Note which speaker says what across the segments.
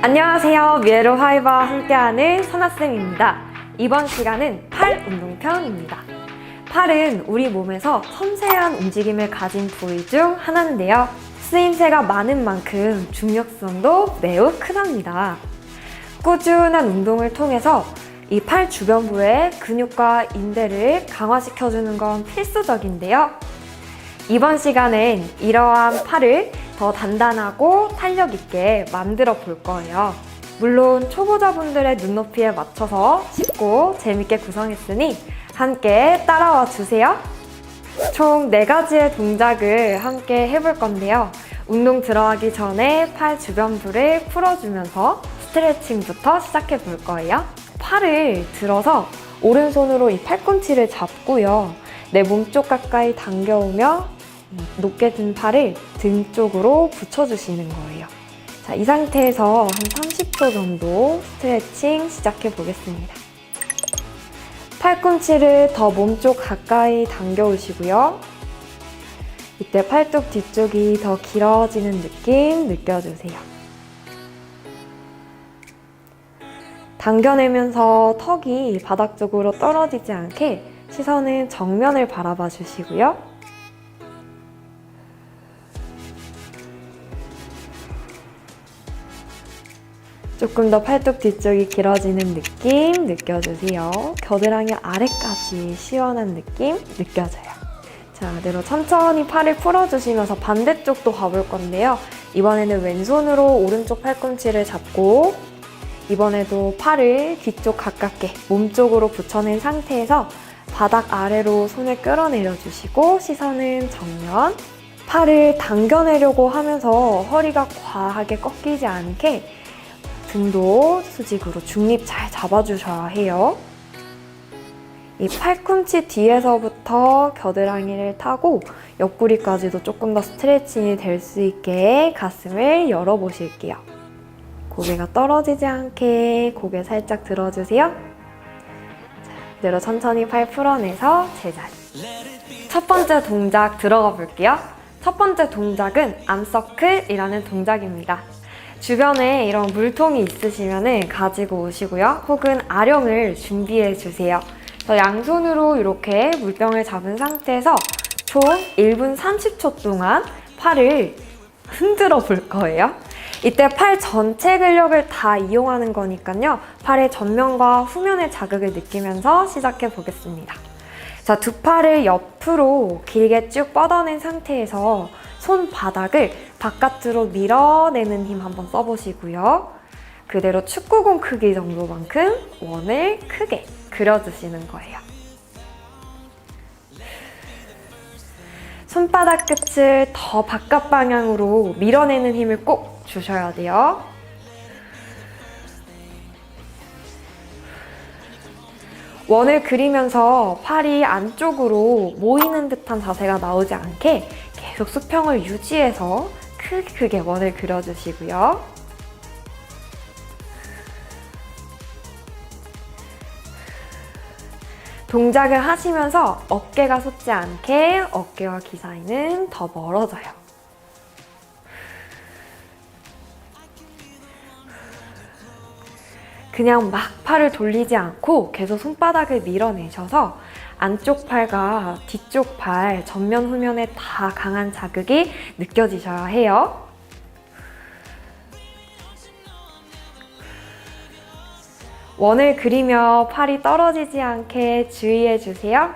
Speaker 1: 안녕하세요. 미에로 하이바와 함께하는 선아쌤입니다. 이번 시간은 팔 운동편입니다. 팔은 우리 몸에서 섬세한 움직임을 가진 부위 중 하나인데요. 쓰임새가 많은 만큼 중력성도 매우 크답니다. 꾸준한 운동을 통해서 이 팔 주변부의 근육과 인대를 강화시켜주는 건 필수적인데요. 이번 시간엔 이러한 팔을 더 단단하고 탄력 있게 만들어 볼 거예요. 물론 초보자분들의 눈높이에 맞춰서 쉽고 재밌게 구성했으니 함께 따라와 주세요. 총 4가지의 동작을 함께 해볼 건데요. 운동 들어가기 전에 팔 주변부를 풀어주면서 스트레칭부터 시작해 볼 거예요. 팔을 들어서 오른손으로 이 팔꿈치를 잡고요. 내 몸쪽 가까이 당겨오며 높게 든 팔을 등 쪽으로 붙여주시는 거예요. 자, 이 상태에서 한 30초 정도 스트레칭 시작해 보겠습니다. 팔꿈치를 더 몸쪽 가까이 당겨오시고요. 이때 팔뚝 뒤쪽이 더 길어지는 느낌 느껴주세요. 당겨내면서 턱이 바닥 쪽으로 떨어지지 않게 시선은 정면을 바라봐 주시고요. 조금 더 팔뚝 뒤쪽이 길어지는 느낌 느껴주세요. 겨드랑이 아래까지 시원한 느낌 느껴져요. 자, 그대로 천천히 팔을 풀어주시면서 반대쪽도 가볼 건데요. 이번에는 왼손으로 오른쪽 팔꿈치를 잡고 이번에도 팔을 뒤쪽 가깝게 몸쪽으로 붙여낸 상태에서 바닥 아래로 손을 끌어내려 주시고 시선은 정면. 팔을 당겨내려고 하면서 허리가 과하게 꺾이지 않게 등도 수직으로 중립 잘 잡아주셔야 해요. 이 팔꿈치 뒤에서부터 겨드랑이를 타고 옆구리까지도 조금 더 스트레칭이 될 수 있게 가슴을 열어보실게요. 고개가 떨어지지 않게 고개 살짝 들어주세요. 자, 그대로 천천히 팔 풀어내서 제자리. 첫 번째 동작 들어가 볼게요. 첫 번째 동작은 암서클이라는 동작입니다. 주변에 이런 물통이 있으시면 가지고 오시고요. 혹은 아령을 준비해 주세요. 양손으로 이렇게 물병을 잡은 상태에서 총 1분 30초 동안 팔을 흔들어 볼 거예요. 이때 팔 전체 근력을 다 이용하는 거니까요. 팔의 전면과 후면의 자극을 느끼면서 시작해 보겠습니다. 자, 두 팔을 옆으로 길게 쭉 뻗어낸 상태에서 손바닥을 바깥으로 밀어내는 힘 한번 써보시고요. 그대로 축구공 크기 정도만큼 원을 크게 그려주시는 거예요. 손바닥 끝을 더 바깥 방향으로 밀어내는 힘을 꼭 주셔야 돼요. 원을 그리면서 팔이 안쪽으로 모이는 듯한 자세가 나오지 않게 계속 수평을 유지해서 크게 원을 그려주시고요. 동작을 하시면서 어깨가 솟지 않게 어깨와 귀 사이는 더 멀어져요. 그냥 막 팔을 돌리지 않고 계속 손바닥을 밀어내셔서 안쪽 팔과 뒤쪽 팔, 전면, 후면에 다 강한 자극이 느껴지셔야 해요. 원을 그리며 팔이 떨어지지 않게 주의해 주세요.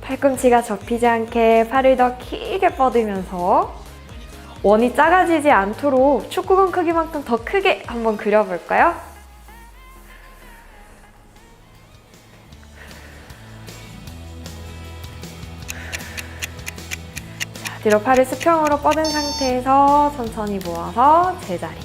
Speaker 1: 팔꿈치가 접히지 않게 팔을 더 길게 뻗으면서 원이 작아지지 않도록 축구공 크기만큼 더 크게 한번 그려볼까요? 자, 뒤로 팔을 수평으로 뻗은 상태에서 천천히 모아서 제자리.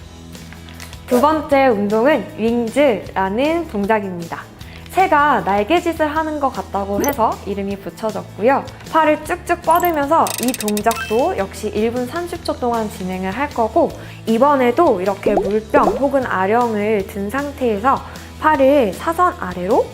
Speaker 1: 두 번째 운동은 윙즈라는 동작입니다. 새가 날개짓을 하는 것 같다고 해서 이름이 붙여졌고요. 팔을 쭉쭉 뻗으면서 이 동작도 역시 1분 30초 동안 진행을 할 거고, 이번에도 이렇게 물병 혹은 아령을 든 상태에서 팔을 사선 아래로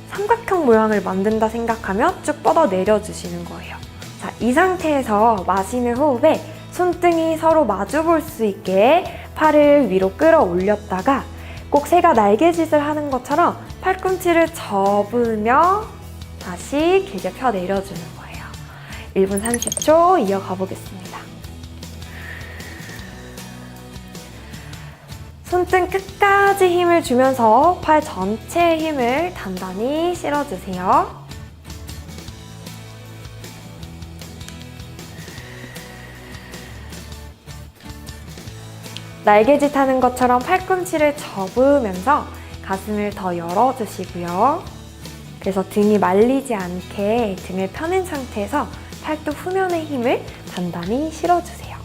Speaker 1: 삼각형 모양을 만든다 생각하며 쭉 뻗어 내려주시는 거예요. 자, 이 상태에서 마시는 호흡에 손등이 서로 마주 볼 수 있게 팔을 위로 끌어올렸다가 꼭 새가 날개짓을 하는 것처럼 팔꿈치를 접으며 다시 길게 펴 내려주는 거예요. 1분 30초 이어가 보겠습니다. 손등 끝까지 힘을 주면서 팔 전체에 힘을 단단히 실어주세요. 날개짓 하는 것처럼 팔꿈치를 접으면서 가슴을 더 열어주시고요. 그래서 등이 말리지 않게 등을 펴낸 상태에서 팔뚝 후면의 힘을 단단히 실어주세요.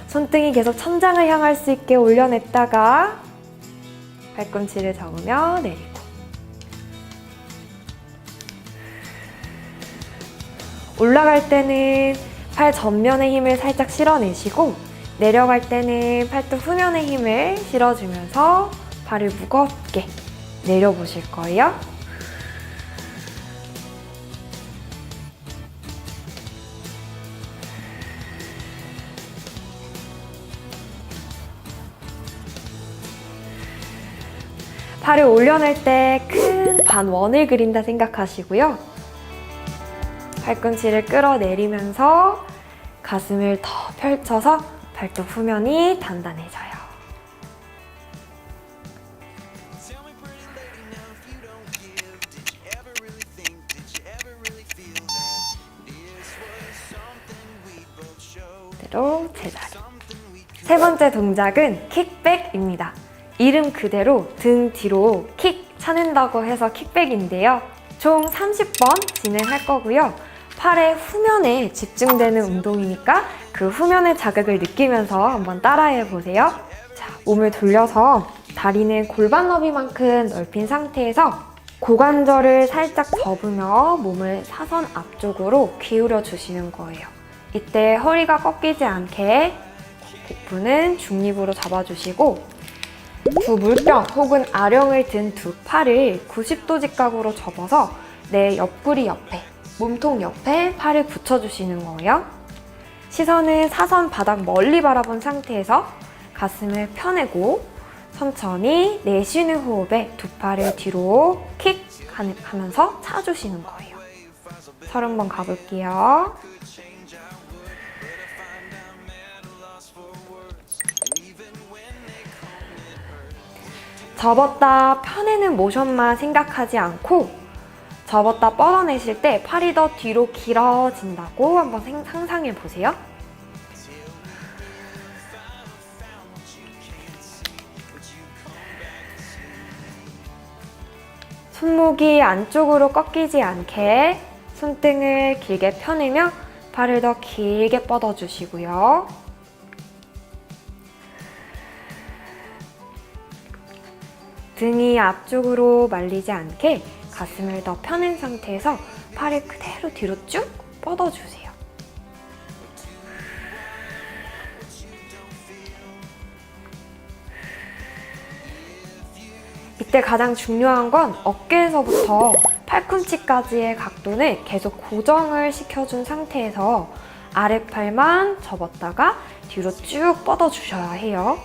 Speaker 1: 손등이 계속 천장을 향할 수 있게 올려냈다가 팔꿈치를 접으며 내리고, 올라갈 때는 팔 전면의 힘을 살짝 실어내시고 내려갈 때는 팔뚝 후면의 힘을 실어주면서 발을 무겁게 내려보실 거예요. 팔을 올려낼 때 큰 반원을 그린다 생각하시고요. 팔꿈치를 끌어내리면서 가슴을 더 펼쳐서 팔뚝 후면이 단단해져요. 그대로 제자리. 세 번째 동작은 킥백입니다. 이름 그대로 등 뒤로 킥 차는다고 해서 킥백인데요. 총 30번 진행할 거고요. 팔의 후면에 집중되는 운동이니까 그 후면의 자극을 느끼면서 한번 따라해 보세요. 자, 몸을 돌려서 다리는 골반 너비만큼 넓힌 상태에서 고관절을 살짝 접으며 몸을 사선 앞쪽으로 기울여 주시는 거예요. 이때 허리가 꺾이지 않게 복부는 중립으로 잡아주시고 두 물병 혹은 아령을 든 두 팔을 90도 직각으로 접어서 내 옆구리 옆에, 몸통 옆에 팔을 붙여주시는 거예요. 시선은 사선 바닥 멀리 바라본 상태에서 가슴을 펴내고 천천히 내쉬는 호흡에 두 팔을 뒤로 킥 하면서 차주시는 거예요. 30번 가볼게요. 접었다 펴내는 모션만 생각하지 않고 접었다 뻗어내실 때 팔이 더 뒤로 길어진다고 한번 상상해 보세요. 손목이 안쪽으로 꺾이지 않게 손등을 길게 펴내며 팔을 더 길게 뻗어주시고요. 등이 앞쪽으로 말리지 않게 가슴을 더 펴낸 상태에서 팔을 그대로 뒤로 쭉 뻗어주세요. 이때 가장 중요한 건 어깨에서부터 팔꿈치까지의 각도는 계속 고정을 시켜준 상태에서 아랫팔만 접었다가 뒤로 쭉 뻗어주셔야 해요.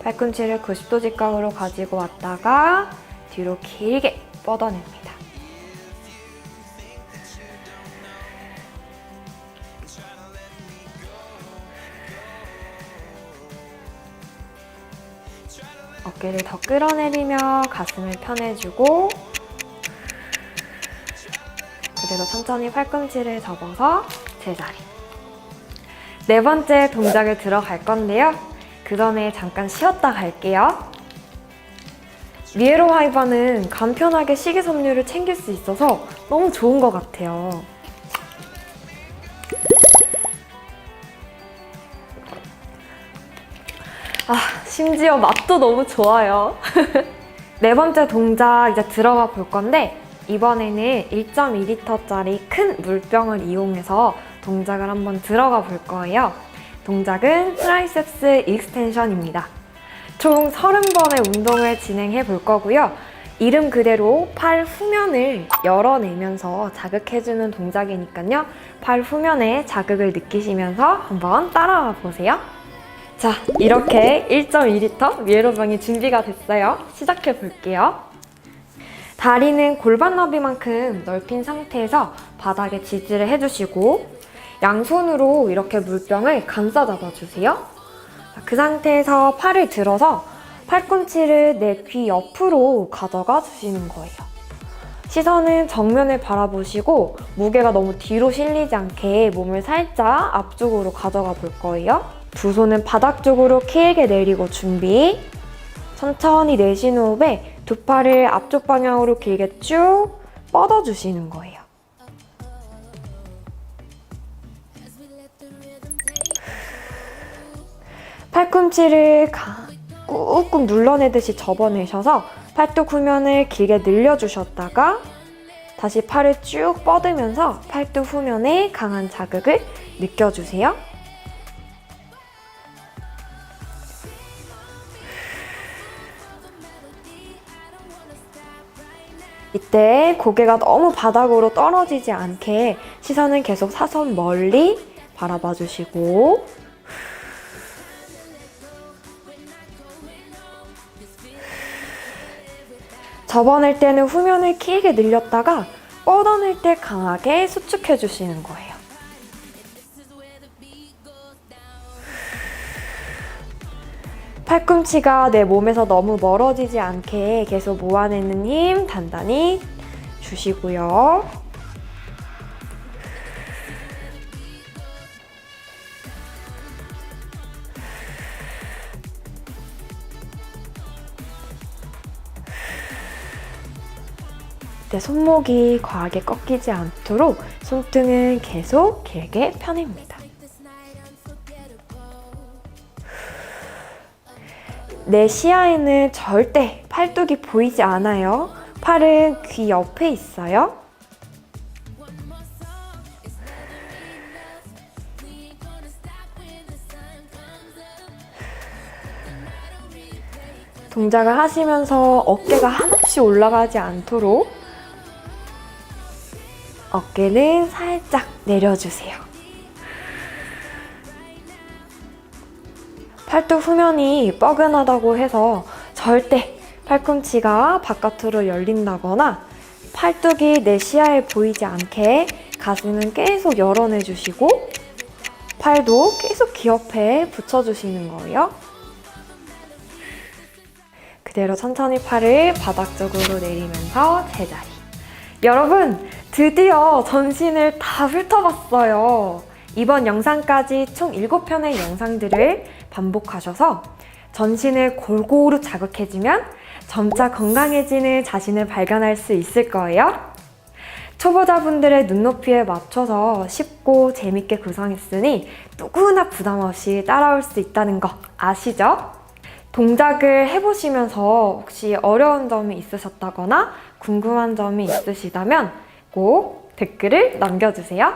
Speaker 1: 팔꿈치를 90도 직각으로 가지고 왔다가 뒤로 길게 뻗어냅니다. 어깨를 더 끌어내리며 가슴을 펴내주고 그대로 천천히 팔꿈치를 접어서 제자리. 네 번째 동작을 들어갈 건데요. 그 전에 잠깐 쉬었다 갈게요. 미에로 하이바는 간편하게 식이섬유를 챙길 수 있어서 너무 좋은 것 같아요. 심지어 맛도 너무 좋아요. 네 번째 동작 이제 들어가 볼 건데 이번에는 1.2L짜리 큰 물병을 이용해서 동작을 한번 들어가 볼 거예요. 동작은 트라이셉스 익스텐션입니다. 총 30번의 운동을 진행해 볼 거고요. 이름 그대로 팔 후면을 열어내면서 자극해주는 동작이니까요. 팔 후면에 자극을 느끼시면서 한번 따라와 보세요. 자, 이렇게 1.2L 위에로병이 준비가 됐어요. 시작해 볼게요. 다리는 골반 너비만큼 넓힌 상태에서 바닥에 지지를 해주시고 양손으로 이렇게 물병을 감싸 잡아주세요. 그 상태에서 팔을 들어서 팔꿈치를 내 귀 옆으로 가져가 주시는 거예요. 시선은 정면을 바라보시고 무게가 너무 뒤로 실리지 않게 몸을 살짝 앞쪽으로 가져가 볼 거예요. 두 손은 바닥 쪽으로 길게 내리고 준비. 천천히 내쉬는 호흡에 두 팔을 앞쪽 방향으로 길게 쭉 뻗어주시는 거예요. 팔꿈치를 꾹꾹 눌러내듯이 접어내셔서 팔뚝 후면을 길게 늘려주셨다가 다시 팔을 쭉 뻗으면서 팔뚝 후면에 강한 자극을 느껴주세요. 이때 고개가 너무 바닥으로 떨어지지 않게 시선은 계속 사선 멀리 바라봐 주시고 접어낼 때는 후면을 길게 늘렸다가 뻗어낼 때 강하게 수축해 주시는 거예요. 팔꿈치가 내 몸에서 너무 멀어지지 않게 계속 모아내는 힘 단단히 주시고요. 내 손목이 과하게 꺾이지 않도록 손등은 계속 길게 펴냅니다. 내 시야에는 절대 팔뚝이 보이지 않아요. 팔은 귀 옆에 있어요. 동작을 하시면서 어깨가 한없이 올라가지 않도록 어깨는 살짝 내려주세요. 팔뚝 후면이 뻐근하다고 해서 절대 팔꿈치가 바깥으로 열린다거나 팔뚝이 내 시야에 보이지 않게 가슴은 계속 열어내주시고 팔도 계속 귀 옆에 붙여주시는 거예요. 그대로 천천히 팔을 바닥 쪽으로 내리면서 제자리. 여러분, 드디어 전신을 다 훑어봤어요. 이번 영상까지 총 7편의 영상들을 반복하셔서 전신을 골고루 자극해주면 점차 건강해지는 자신을 발견할 수 있을 거예요. 초보자분들의 눈높이에 맞춰서 쉽고 재밌게 구성했으니 누구나 부담 없이 따라올 수 있다는 거 아시죠? 동작을 해보시면서 혹시 어려운 점이 있으셨다거나 궁금한 점이 있으시다면 꼭 댓글을 남겨주세요.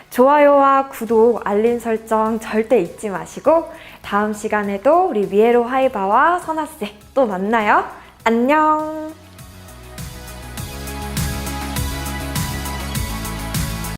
Speaker 1: 좋아요와 구독, 알림 설정 절대 잊지 마시고 다음 시간에도 우리 미에로 하이바와 선아쌤 또 만나요. 안녕!